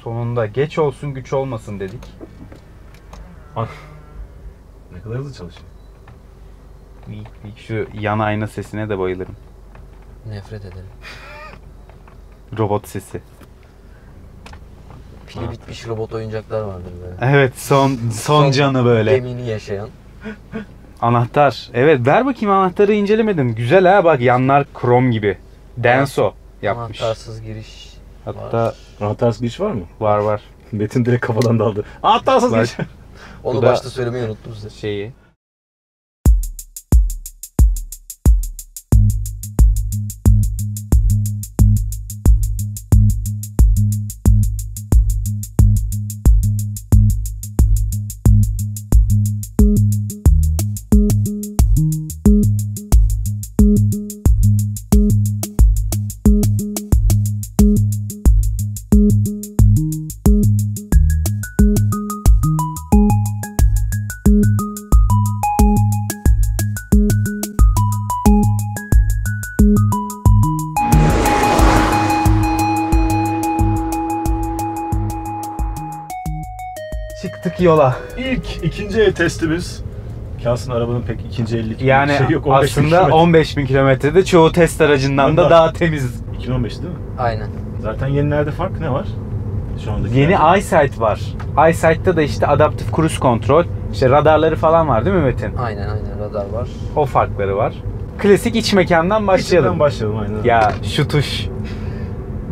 Sonunda geç olsun güç olmasın dedik. Ne kadar hızlı çalışıyor. Şu yan ayna sesine de bayılırım. Nefret ederim. Robot sesi. Pili bitmiş robot oyuncaklar vardır böyle. Evet, son canı böyle. Gemini yaşayan. Anahtar. Evet, ver bakayım, anahtarı incelemedim. Güzel ha, bak yanlar krom gibi. Denso yapmış. Anahtarsız giriş Hatta var. Anahtarsız giriş var mı? var. Metin direkt kafadan daldı. Anahtarsız giriş. Onu Bu da başta söylemeyi unuttum size. şeyi. Çıktık yola. İkinci el testimiz. Aslında arabanın pek ikinci ellik Yani şey yok. aslında 15.000 kilometrede çoğu test aracından da daha temiz. 2015 değil mi? Aynen. Zaten yenilerde fark ne var? Şu andaki Yeni EyeSight var. EyeSight'ta da işte Adaptive Cruise Control, işte radarları falan var değil mi Metin? Aynen radar var. O farkları var. Klasik iç mekandan başlayalım. İçinden başlayalım aynen. Ya şu tuş.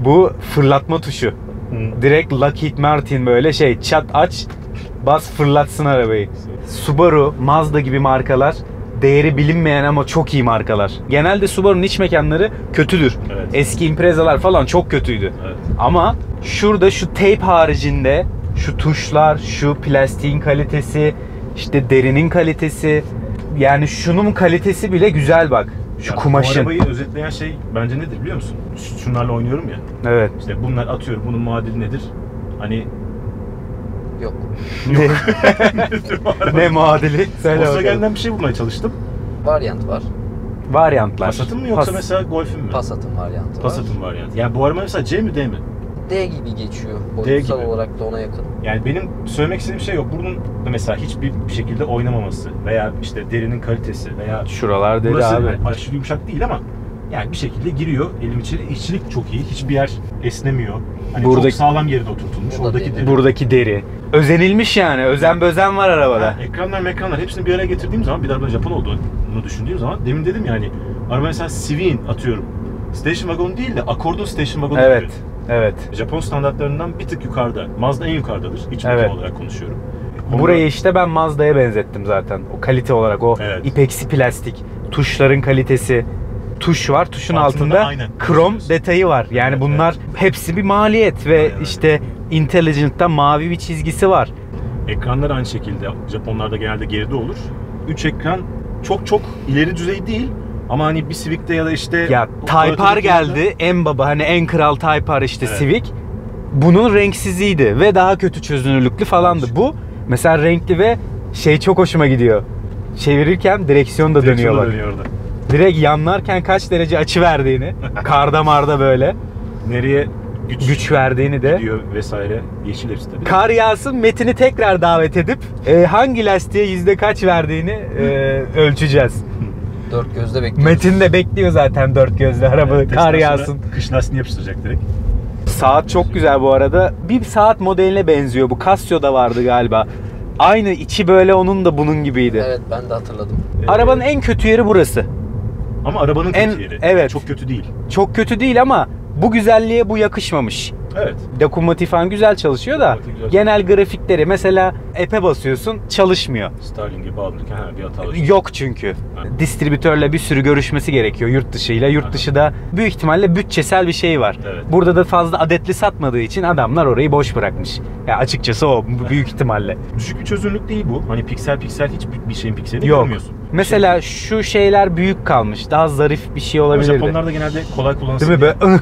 Bu fırlatma tuşu. Direkt Lockheed Martin böyle çat aç, bas fırlatsın arabayı. Subaru, Mazda gibi markalar değeri bilinmeyen ama çok iyi markalar. Genelde Subaru'nun iç mekanları kötüdür. Evet. Eski Impreza'lar falan çok kötüydü. Evet. Ama şurada şu tape haricinde şu tuşlar, şu plastiğin kalitesi, işte derinin kalitesi, yani şunun kalitesi bile güzel bak. Şu Ya, kumaşın. Bu arabayı özetleyen şey bence nedir biliyor musun? Şunlarla oynuyorum ya. Evet. İşte bunlar atıyorum, bunun muadili nedir? Hani Yok. Ne muadili? Söyle bakalım. Volkswagen'den bir şey bulmaya çalıştım. Varyant var. Varyantlar. Passat'ın mı yoksa mesela Golf'ün mü? Passat'ın varyantı var. Passat'ın varyantı. Yani bu araba mesela C mi D mi? D gibi geçiyor. D Boyutsal gibi. olarak da ona yakın. Yani benim söylemek istediğim şey yok. Bunun da mesela hiçbir şekilde oynamaması veya işte derinin kalitesi veya Şuralar dedi burası abi. yani aşırı yumuşak değil ama yani bir şekilde giriyor elim içeri. İşçilik çok iyi. Hiçbir yer esnemiyor. Hani Buradaki- çok sağlam yerine oturtulmuş. Burada Oradaki değil. deri. Buradaki deri. Özenilmiş yani. Özen bözen var arabada. Yani ekranlar hepsini bir araya getirdiğim zaman, bir de arabanın Japon olduğunu düşündüğüm zaman, demin dedim yani araba mesela Civic atıyorum. Station wagon değil de akordun station wagon Evet. gibi. Evet. Japon standartlarından bir tık yukarıda. Mazda en yukarıdadır. İç Evet. mekan olarak konuşuyorum. Burayı işte ben Mazda'ya benzettim zaten. O kalite olarak, o Evet. ipeksi plastik, tuşların kalitesi. Tuş var, tuşun altında aynen. krom detayı var. Yani Evet, bunlar hepsi bir maliyet ve Aynen. işte Intelligent'ta mavi bir çizgisi var. Ekranlar aynı şekilde. Japonlarda genelde geride olur. 3 ekran çok ileri düzey değil. Ama hani bir Civic'te ya da işte... Ya Type R geldi, en baba, hani en kral Type R işte Evet. Civic. Bunun renksiziydi ve daha kötü çözünürlüklü falandı. Bu mesela renkli ve çok hoşuma gidiyor. Çevirirken direksiyon da dönüyor bak. Dönüyor orada. Direkt yanlarken kaç derece açı verdiğini, karda marda böyle Nereye güç verdiğini de. gidiyor vesaire. Yeşil hepsi tabii. Kar yağsın, Metin'i tekrar davet edip hangi lastiğe yüzde kaç verdiğini ölçeceğiz. Dört gözle bekliyoruz. Metin de bekliyor zaten dört gözle araba Evet, kar testten sonra yağsın. Kış lastiğini yapıştıracak direkt. Saat çok güzel bu arada. Bir saat modeline benziyor. Bu Casio'da vardı galiba. Aynı içi böyle onun da bunun gibiydi. Evet, ben de hatırladım. Arabanın en kötü yeri burası. Ama arabanın en- kötü yeri. evet. Çok kötü değil. Çok kötü değil ama bu güzelliğe bu yakışmamış. Evet. Dokunmatik falan güzel çalışıyor da Dokunmatik güzel genel grafikleri mesela app'e basıyorsun, çalışmıyor. Starlink'e bağlanırken bir hata var. Yok çünkü. Distribütörle bir sürü görüşmesi gerekiyor yurt dışıyla. Yurt dışı da büyük ihtimalle bütçesel bir şey var. Evet. Burada da fazla adetli satmadığı için adamlar orayı boş bırakmış. Ya açıkçası o büyük ihtimalle. Düşük bir çözünürlük değil bu. Hani piksel hiçbir şeyin pikselini Yok. görmüyorsun. Mesela şu şeyler büyük kalmış. Daha zarif bir şey Ama olabilirdi. Japonlarda genelde kolay kullanılsın Değil mi? diye. Böyle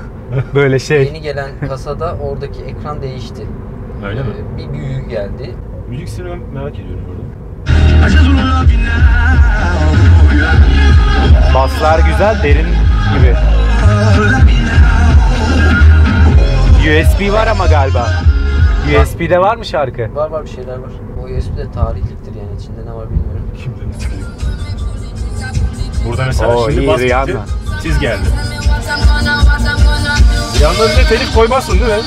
böyle şey. Yeni gelen kasada oradaki ekran değişti. Öyle mi? Bir büyüğü geldi. Müzik stilini ben merak ediyorum burada. Baslar güzel, derin gibi. USB var ama galiba. USB'de var mı şarkı? Var bir şeyler var. O USB de tarihliktir yani, içinde ne var bilmiyorum. Kimden çıkıyor? Burada mesela Oo, şimdi iyi, bas gitti, Rihanna. tiz geldi. Yalnız ne telif koymazsın değil mi?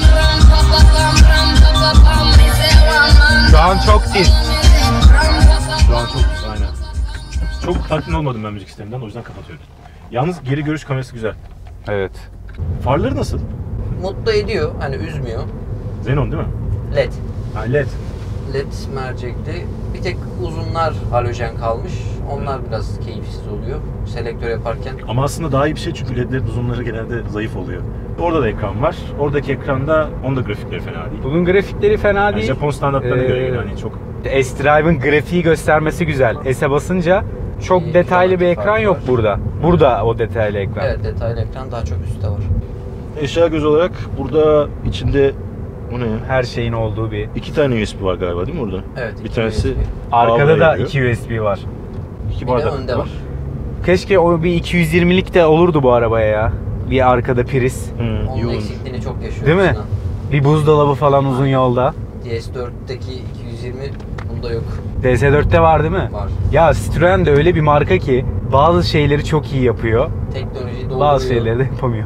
Şu an çok tiz. Şu an çok aynen. Çok tatmin olmadım ben müzik sisteminden, o yüzden kapatıyorum. Yalnız geri görüş kamerası güzel. Evet. Farları nasıl? Mutlu ediyor, hani üzmüyor. Xenon değil mi? LED. Ha, LED. LED mercekli. Bir tek uzunlar halojen kalmış. Onlar biraz keyifsiz oluyor. Selektör yaparken. Ama aslında daha iyi bir şey çünkü LED'lerin uzunları genelde zayıf oluyor. Orada da ekran var. Oradaki ekranda, onda grafikleri fena değil. Bunun grafikleri fena Yani değil. Japon standartlarına göre yani çok. S-Drive'ın grafiği göstermesi güzel. S'e basınca çok İyi, detaylı bir kilometre ekran farkı yok var. burada. Burada o detaylı ekran. Evet, detaylı ekran daha çok üstte var. Eşya göz olarak burada içinde o ne ya? Her şeyin olduğu bir. 2 tane USB var galiba değil mi orada? Evet, Bir iki tanesi USB. Arkada da Havalı 2 USB var. 2 Bir de bardak önde var. Keşke o bir 220'lik de olurdu bu arabaya ya. Bir arkada priz. Hı, iyi Onun olmuş. eksikliğini çok yaşıyor. Değil mi? Sinan. Bir buzdolabı falan uzun yolda. DS4'teki 220 bunda yok. DS4'te var değil mi? Var. Ya Citroen de öyle bir marka ki bazı şeyleri çok iyi yapıyor. Teknolojiyi dolduruyor. Bazı şeyleri de yapamıyor.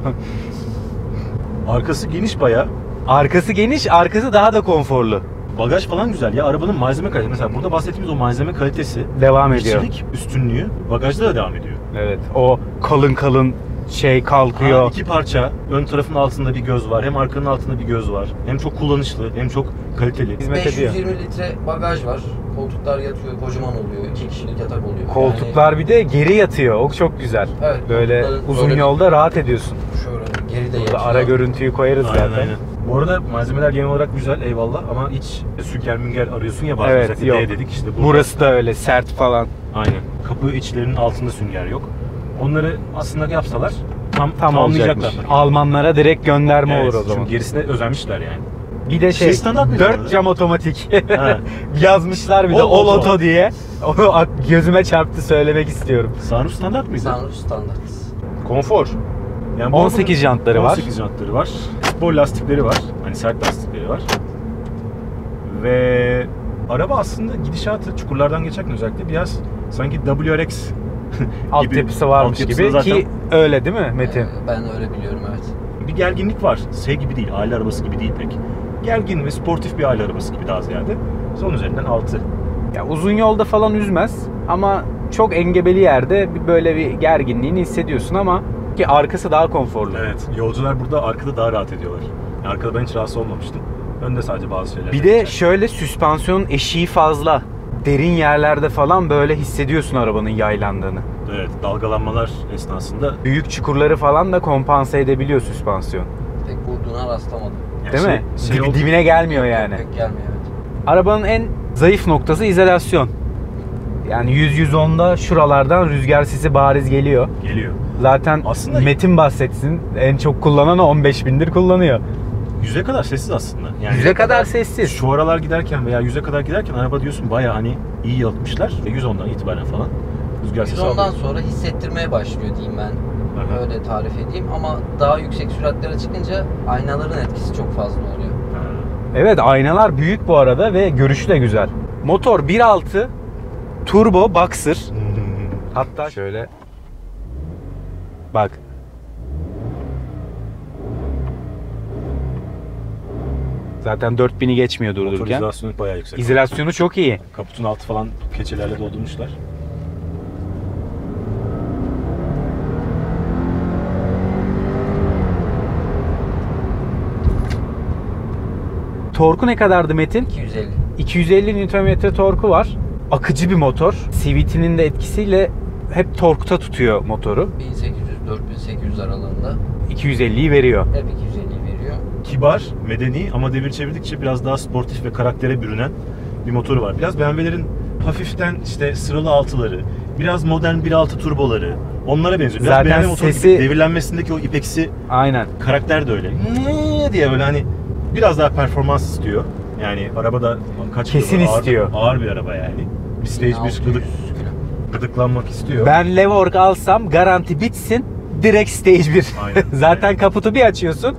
Arkası geniş bayağı. Arkası geniş, arkası daha da konforlu. Bagaj falan güzel ya. Arabanın malzeme kalitesi. Mesela burada bahsettiğimiz o malzeme kalitesi, Devam ediyor. işçilik üstünlüğü bagajda da devam ediyor. Evet. O kalın şey kalkıyor. Ha, 2 parça. Ön tarafın altında bir göz var. Hem arkanın altında bir göz var. Hem çok kullanışlı hem çok kaliteli. Hizmet ediyor. 520 litre bagaj var. Koltuklar yatıyor, kocaman oluyor. 2 kişilik yatak oluyor. Koltuklar bir de geri yatıyor. O çok güzel. Evet, Böyle koltukların uzun böyle- yolda rahat ediyorsun. şöyle geri de Burada yatıyor. ara görüntüyü koyarız Aynen, zaten. aynen. Bu arada malzemeler genel olarak güzel, eyvallah, ama hiç sünger münger arıyorsun ya bazen. Evet, özellikle yok. D dedik işte. Burada- Burası da öyle sert falan. Aynen. Kapı içlerinin altında sünger yok. Onları aslında yapsalar Tam tamamlayacaklar. olacakmış. Almanlara direkt gönderme Evet, olur o zaman. çünkü gerisine özenmişler yani. Bir de şey, Şey standart mıydı 4 orada? cam otomatik. Ha. Yazmışlar bir de All All Auto. Auto diye. Onu gözüme çarptı, söylemek istiyorum. Sunroof standart mıydı? Sunroof standart. Konfor. Yani bu 18 arabanın jantları var. 18 jantları var. Spor lastikleri var. Hani sert lastikleri var. Ve araba aslında gidişatı çukurlardan geçerken özellikle biraz sanki WRX Altyapısı varmış altyapısı gibi zaten ki öyle değil mi Metin? Ben öyle biliyorum, evet. bir gerginlik var. Şey gibi değil, aile arabası gibi değil pek. Gergin ve sportif bir aile arabası gibi daha ziyade. Son üzerinden 6. Ya uzun yolda falan üzmez ama çok engebeli yerde böyle bir gerginliğini hissediyorsun ama ki arkası daha konforlu. Evet, yolcular burada arkada daha rahat ediyorlar. Yani arkada ben hiç rahatsız olmamıştım. Önde sadece bazı şeyler. Bir de şöyle süspansiyon eşiği fazla. Derin yerlerde falan böyle hissediyorsun arabanın yaylandığını. Evet, dalgalanmalar esnasında. Büyük çukurları falan da kompanse edebiliyor süspansiyon. Pek vurduğuna rastlamadım. Yani Değil mi? oldu- Dibine gelmiyor yani. Pek gelmiyor, evet. Arabanın en zayıf noktası izolasyon. Yani 100-110'da şuralardan rüzgar sesi bariz geliyor. Geliyor. Zaten Aslında- Metin bahsetsin, en çok kullanan 15 bindir kullanıyor. 100'e kadar sessiz aslında. Yani 100'e kadar sessiz. şu aralar giderken veya 100'e kadar giderken araba diyorsun bayağı hani iyi yalıtmışlar. 110'dan itibaren falan rüzgar sesi 110'dan alıyor. sonra hissettirmeye başlıyor diyeyim ben. Aha. Öyle tarif edeyim, ama daha yüksek süratlere çıkınca aynaların etkisi çok fazla oluyor. Ha. Evet, aynalar büyük bu arada ve görüşü de güzel. Motor 1.6 turbo boxer. Hatta şöyle bak. Zaten 4000'i geçmiyor durdururken. Motorizasyonu bayağı yüksek. İzolasyonu çok iyi. Kaputun altı falan keçelerle doldurmuşlar. Torku ne kadardı Metin? 250. 250 Nm torku var. Akıcı bir motor. CVT'nin de etkisiyle hep torkta tutuyor motoru. 1800-4800 aralığında. 250'yi veriyor. Hep 250 veriyor. Kibar, medeni ama devir çevirdikçe biraz daha sportif ve karaktere bürünen bir motoru var. Biraz BMW'lerin hafiften işte sıralı altıları, biraz modern 1.6 turboları onlara benziyor. Biraz Zaten BMW motoru sesi- gibi devirlenmesindeki o ipeksi Aynen. karakter de öyle. Diye böyle hani biraz daha performans istiyor. Yani arabada kaç Kesin kilo var? istiyor. Ağır bir araba yani. Bir stage 1 1600 gıdıklanmak istiyor. Ben Levorg alsam garanti bitsin direkt Stage 1. Aynen. Zaten kaputu bir açıyorsun.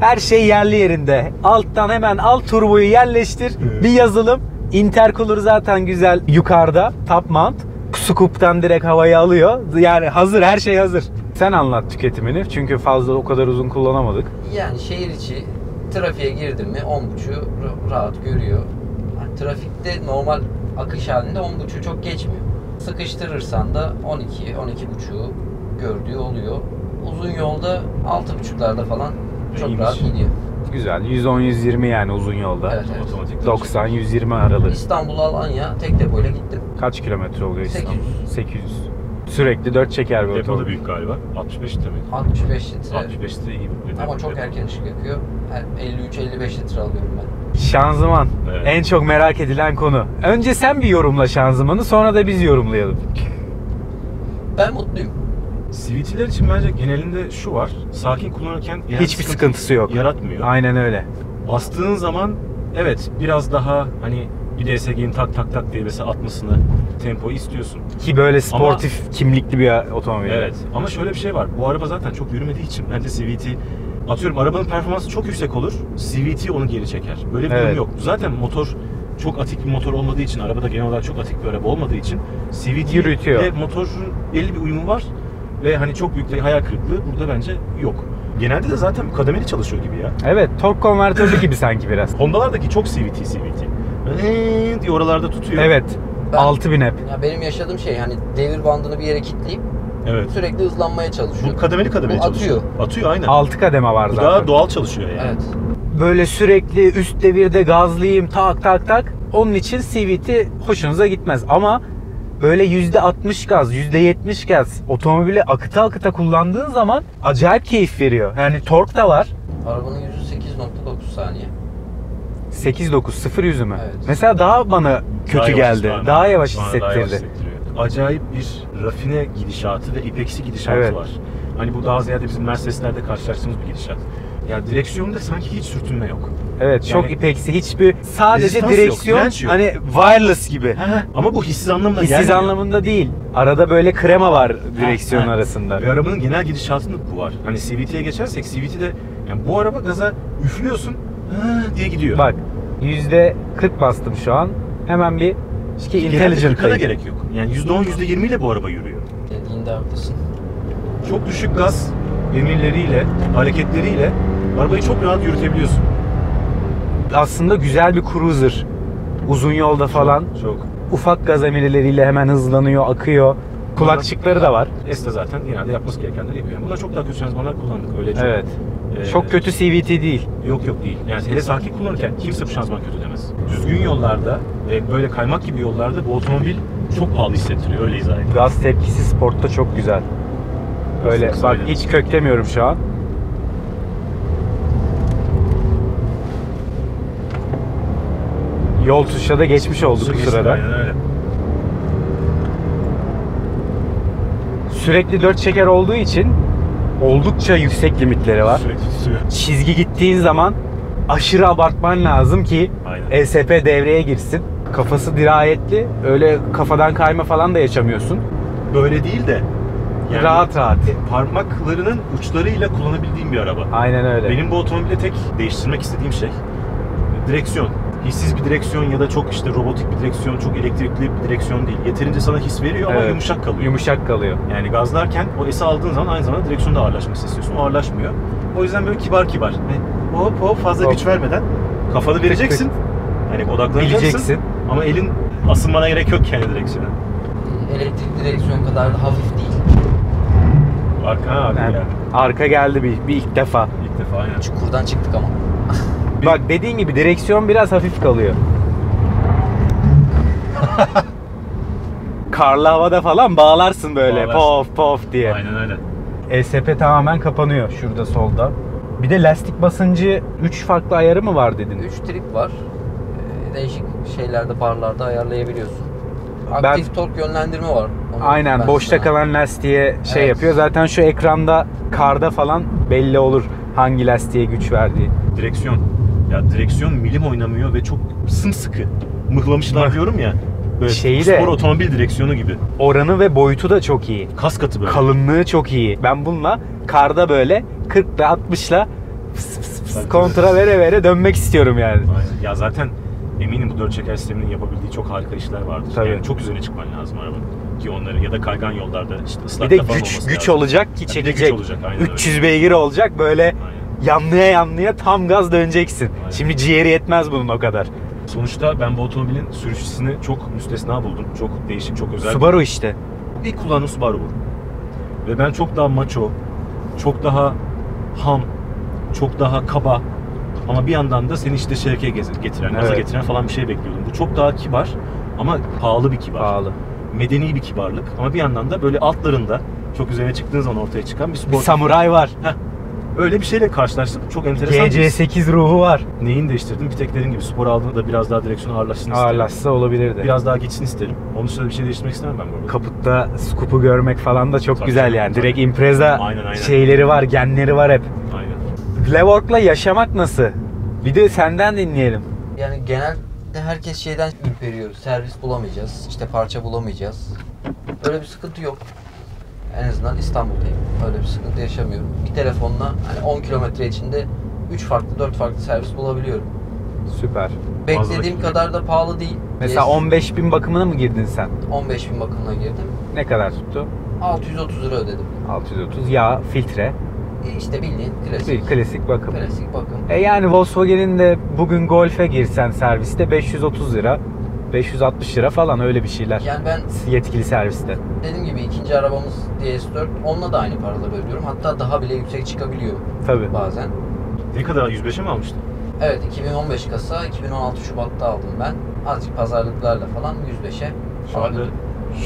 Her şey yerli yerinde. Alttan hemen al turboyu yerleştir. Evet. Bir yazılım. Intercooler zaten güzel yukarıda. Top mount. Scoop'tan direkt havayı alıyor. Yani hazır, her şey hazır. Sen anlat tüketimini. Çünkü fazla o kadar uzun kullanamadık. Yani şehir içi trafiğe girdim mi 10.5'u rahat görüyor. Yani trafikte normal akış halinde 10.5'u çok geçmiyor. Sıkıştırırsan da 12-12.5'u gördüğü oluyor. Uzun yolda 6.5'larda falan çok İyiymiş. rahat gidiyor. Güzel. 110-120 yani uzun yolda. Evet, evet. Otomatik. 90-120 aralığı. İstanbul Alanya tek depoyla gittim. Kaç kilometre oluyor 800. İstanbul? 800. Sürekli 4 çeker bir Depo da otomobil. büyük galiba. 65 litre mi? 65 litre. 65 litre iyi bir depo. Ama çok erken ışık yakıyor. 53-55 litre alıyorum ben. Şanzıman. Evet. En çok merak edilen konu. Önce sen bir yorumla şanzımanı, sonra da biz yorumlayalım. Ben mutluyum. CVT'ler için bence genelinde şu var. Sakin kullanırken genel Hiçbir sıkıntısı yok. yaratmıyor. Aynen öyle. Bastığın zaman evet biraz daha hani bir DSG'nin tak tak tak diye mesela atmasını, tempoyu istiyorsun. Ki böyle sportif kimlikli bir otomobil. Evet. Ama şöyle bir şey var. Bu araba zaten çok yürümediği için bence CVT atıyorum arabanın performansı çok yüksek olur. CVT onu geri çeker. Böyle bir Evet. durum yok. Zaten motor çok atik bir motor olmadığı için, arabada genel olarak çok atik bir araba olmadığı için CVT Yürütüyor. ile motorun belli bir uyumu var ve hani çok büyük bir hayal kırıklığı burada bence yok. Genelde de zaten kademeli çalışıyor gibi ya. Evet, tork konvertörü gibi sanki biraz. Honda'lardaki çok CVT. Diye oralarda tutuyor. Evet. Ben- 6000 hep. Ya benim yaşadığım şey hani devir bandını bir yere kilitleyip Evet. sürekli hızlanmaya çalışıyor. Bu kademeli Bu çalışıyor. atıyor. Atıyor aynen. 6 kademe var Bu zaten. daha doğal çalışıyor yani. Evet. Böyle sürekli üst devirde gazlayayım tak tak tak. Onun için CVT hoşunuza gitmez. Ama böyle %60 gaz, %70 gaz otomobili akıta akıta kullandığın zaman acayip keyif veriyor. Yani tork da var. Arabanın yüzü 8.9 saniye. 8.9 0 yüzü mü? Evet. Mesela daha bana kötü Daha yavaş geldi. hissettirdi. Daha yavaş Bana daha yavaş hissettirdi. hissettiriyor. Acayip bir rafine gidişatı ve ipeksi gidişatı Evet. var. Hani bu daha ziyade bizim Mercedes'lerde karşılaştığımız bir gidişat. Ya direksiyonda sanki hiç sürtünme yok. Evet, çok Yani- ipeksi. Hiçbir sadece Rezistans yok, direksiyon direnç yok. hani wireless gibi. Ama bu hissiz anlamına Hissiz gelmiyor. anlamında değil. Arada böyle krema var direksiyon Ha. arasında. Ve arabanın genel gidişatında bu var. Hani CVT'ye geçersek CVT'de yani bu araba gaza üflüyorsun diye gidiyor. Bak %40 bastım şu an. Hemen bir Genelde intelligent 40'a da kayıt. gerek yok. Yani %10, %20 ile bu araba yürüyor. Dediğinde haklısın. Çok düşük gaz emirleriyle, hareketleriyle arabayı çok rahat yürütebiliyorsun. Aslında güzel bir cruiser. Uzun yolda falan Çok. ufak gaz emirleriyle hemen hızlanıyor, akıyor. Kulakçıkları da var. Tesla zaten genelde yapması gerekenleri yapıyor. Yani bunlar çok daha kötü şanzımanlar kullandık. Öyle çok, Evet. e, Çok kötü CVT değil. Yok değil. Yani hele sakin kullanırken kimse bu şanzıman kötü demez. Düzgün yollarda ve böyle kaymak gibi yollarda bu otomobil çok pahalı hissettiriyor. Öyle izah edeyim. Gaz tepkisi sportta çok güzel. Böyle Nasıl bak aynen. hiç köklemiyorum şu an. Yol tuşa da geçmiş olduk bu Geçti, sırada. aynen öyle. Sürekli 4 çeker olduğu için oldukça yüksek limitleri var. Sürekli tutuyor. Çizgi gittiğin zaman aşırı abartman lazım ki Aynen. ESP devreye girsin. Kafası dirayetli. Öyle kafadan kayma falan da yaşamıyorsun. Böyle değil de Rahat rahat. parmaklarının uçlarıyla kullanabildiğim bir araba. Aynen öyle. Benim bu otomobilde tek değiştirmek istediğim şey direksiyon. Hissiz bir direksiyon ya da çok işte robotik bir direksiyon, çok elektrikli bir direksiyon değil. Yeterince sana his veriyor ama Evet. yumuşak kalıyor. Yumuşak kalıyor. Yani gazlarken o esi aldığın zaman aynı zamanda direksiyonda ağırlaşması istiyorsun. O ağırlaşmıyor. O yüzden böyle kibar. Hani hop fazla Hop. güç vermeden kafanı vereceksin. Hani odaklanacaksın. Bileceksin. Ama elin asılmana gerek yok yani direksiyona. Elektrik direksiyon kadar da hafif değil. Arka Yani yani. arka geldi bir ilk defa. İlk defa aynen. Çukurdan çıktık ama. Bak dediğin gibi direksiyon biraz hafif kalıyor. Karlı havada falan bağlarsın böyle Bağlarsın. pof pof diye. Aynen öyle. ESP tamamen kapanıyor şurada solda. Bir de lastik basıncı 3 farklı ayarı mı var dedin? 3 trip var. Değişik şeylerde, barlarda ayarlayabiliyorsun. Aktif tork yönlendirme var. Onu Aynen ben boşta sana- kalan lastiğe şey Evet. yapıyor. Zaten şu ekranda karda falan belli olur hangi lastiğe güç verdiği. Direksiyon. Ya direksiyon milim oynamıyor ve çok sımsıkı. Mıhlamışlar diyorum ya. Böyle Şeyi spor de- otomobil direksiyonu gibi. Oranı ve boyutu da çok iyi. Kas katı böyle. Kalınlığı çok iyi. Ben bununla karda böyle 40'la 60'la kontra vere vere dönmek istiyorum yani. Aynen. Ya zaten eminim bu 4 çeker sisteminin yapabildiği çok harika işler vardır. Tabii. Yani çok üzerine çıkman lazım arabanın. Ki onları ya da kaygan yollarda işte Bir ıslakta de falan güç olması güç lazım. olacak ki Bir de çekecek. güç olacak, aynen 300 öyle. beygir olacak böyle Aynen. yanlıya yanlıya tam gaz döneceksin. Aynen. Şimdi ciğeri yetmez bunun o kadar. Sonuçta ben bu otomobilin sürüş hissini çok müstesna buldum. Çok değişik, çok özel. Subaru işte. İlk kullandığım Subaru bu. Ve ben çok daha macho, çok daha ham, çok daha kaba ama bir yandan da seni işte şevke getiren, gaza Evet. getiren falan bir şey bekliyordum. Bu çok daha kibar ama pahalı bir kibar. Pahalı. Medeni bir kibarlık ama bir yandan da böyle altlarında çok üzerine çıktığın zaman ortaya çıkan bir Bir spor. samuray var. Öyle bir şeyle karşılaştım. Çok enteresan. GC8 ruhu var. Neyini değiştirdim? Bir tek dediğim gibi spor aldığında biraz daha direksiyon ağırlaşsın isterim. Ağırlaşsa olabilirdi. Biraz daha gitsin isterim. Onun dışında bir şey değiştirmek istemem ben bu arada. Kaputta scoop'u görmek falan da çok Tabii güzel canım, yani. tabii. Direkt Impreza Aynen. şeyleri var, genleri var hep. Aynen. Levork'la yaşamak nasıl? Bir de senden dinleyelim. Yani genelde herkes şeyden ürperiyoruz. Servis bulamayacağız, işte parça bulamayacağız. Öyle bir sıkıntı yok. En azından İstanbul'dayım. Öyle bir sıkıntı yaşamıyorum. Bir telefonla hani 10 kilometre içinde 3 farklı 4 farklı servis bulabiliyorum. Süper. Beklediğim kadar da pahalı değil. Mesela 15.000 bakımına mı girdin sen? 15.000 bakımına girdim. Ne kadar tuttu? 630 lira ödedim. 630. Yağ, filtre. İşte bildiğin Bir klasik. klasik bakım. Klasik bakım. Yani Volkswagen'in de bugün Golf'e girsen serviste 530 lira, 560 lira falan öyle bir şeyler. Yani ben Yetkili serviste. dediğim gibi ikinci arabamız DS4. Onunla da aynı paraları ödüyorum. Hatta daha bile yüksek çıkabiliyor Tabii. bazen. Ne kadar? 105'e mi almıştın? Evet, 2015 kasa, 2016 Şubat'ta aldım ben. Azıcık pazarlıklarla falan 105'e Şu anda aldım.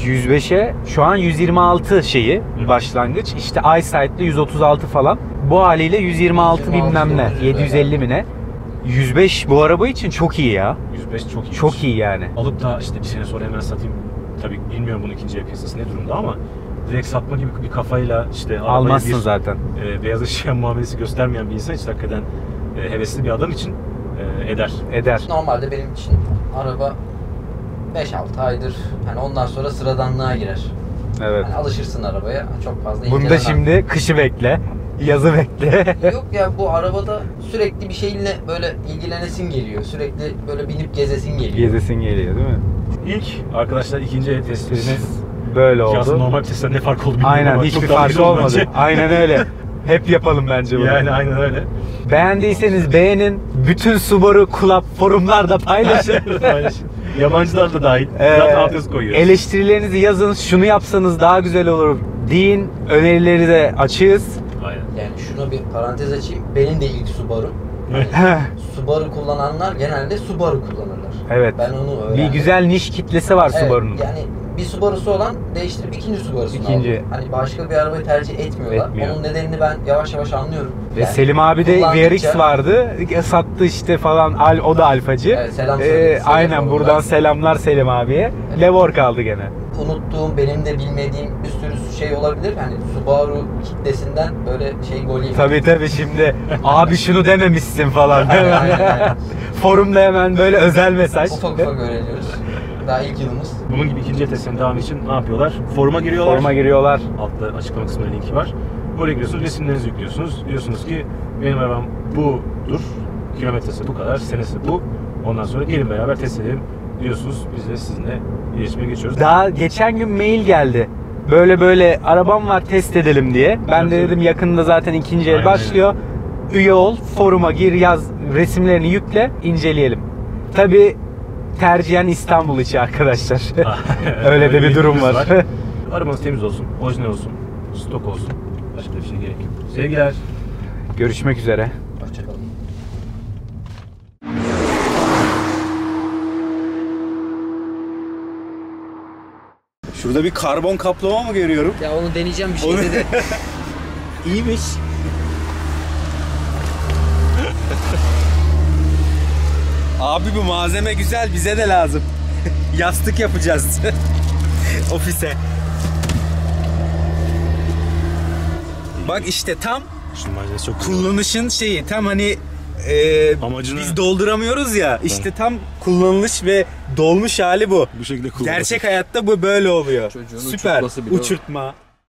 105'e şu an 126 şeyi başlangıç. İşte iSight'lı 136 falan. Bu haliyle 126 bilmem ne. 750 mi ne? 105 bu araba için çok iyi ya. 105 çok iyi. Çok iyi yani. Alıp da işte bir sene sonra hemen satayım. Tabii bilmiyorum bunun ikinci el piyasası ne durumda ama direkt satma gibi bir kafayla işte arabaya Almazsın bir zaten. beyaz eşya muamelesi göstermeyen bir insan için hakikaten hevesli bir adam için eder. Eder. Normalde benim için araba 5-6 aydır. Hani ondan sonra sıradanlığa girer. Evet. Hani alışırsın arabaya. Çok fazla Bunda incelemem. şimdi kışı bekle, yazı bekle. Yok ya, bu arabada sürekli bir şeyle böyle ilgilenesin geliyor. Sürekli böyle binip gezesin geliyor. Gezesin geliyor değil mi? İlk arkadaşlar ikinci el testlerini Böyle aslında oldu. normal testten ne fark oldu bilmiyorum Aynen, ama hiçbir çok daha farkı güzel oldu olmadı. bence. Aynen öyle. Hep yapalım bence bunu. Yani aynen öyle. Beğendiyseniz beğenin. Bütün Subaru Club forumlarda paylaşın. Paylaşın. Yabancılar da dahil. Zaten alt yazı koyuyoruz. Eleştirilerinizi yazın. Şunu yapsanız daha güzel olur deyin. Önerileri de açığız. Aynen. Yani şuna bir parantez açayım. Benim de ilk Subaru. Subaru kullananlar genelde Subaru kullanırlar. Evet. Ben onu Bir öğrendim. güzel niş kitlesi var Evet, Subaru'nun. yani bir Subaru'su olan değiştirip ikinci Subaru'sunu İkinci. alıyor. Hani başka bir arabayı tercih etmiyorlar. Etmiyor. Onun nedenini ben yavaş yavaş anlıyorum. Ve Selim abi de kullandıkça- VRX vardı. Sattı işte falan. O da alfacı. Evet, selam söyle aynen oradan. buradan selamlar Selim abiye. Evet. Levork kaldı gene. Unuttuğum, benim de bilmediğim bir sürü şey olabilir. Hani Subaru kitlesinden böyle şey goleyim. Tabii şimdi abi şunu dememişsin falan. Aynen. Forumda hemen böyle özel mesaj. Ufak ufak öğreniyoruz. Daha ilk yılımız. Bunun gibi ikinci el testlerin devamı için ne yapıyorlar? Foruma giriyorlar. Foruma giriyorlar. Altta açıklama kısmında linki var. Oraya giriyorsunuz, resimlerinizi yüklüyorsunuz. Diyorsunuz ki benim arabam budur, kilometresi bu kadar, senesi bu. Ondan sonra gelin beraber test edelim diyorsunuz. Biz de sizinle iletişime geçiyoruz. Daha geçen gün mail geldi. Böyle arabam var test edelim diye. Ben de Evet. dedim yakında zaten ikinci el Aynen başlıyor. Üye ol, foruma gir, yaz, resimlerini yükle, inceleyelim. Tabii tercihen İstanbul içi arkadaşlar. Öyle de bir durum var. Arabanız temiz olsun, orijinal olsun, stok olsun. Başka bir şey gerek yok. Sevgiler. Görüşmek üzere. Hoşçakalın. Şurada bir karbon kaplama mı görüyorum? Ya onu deneyeceğim, bir şey Onu- dedi. İyiymiş. Abi bu malzeme güzel, bize de lazım. Yastık yapacağız. Ofise. Bak işte tam Şimdi malzemesi çok güzel. kullanışın şeyi, tam hani Amacını- biz dolduramıyoruz ya, işte tam kullanılış ve dolmuş hali bu. Bu şekilde kullanılır. Gerçek hayatta bu böyle oluyor. Çocuğun Süper. uçurtması bile o. Uçurtma.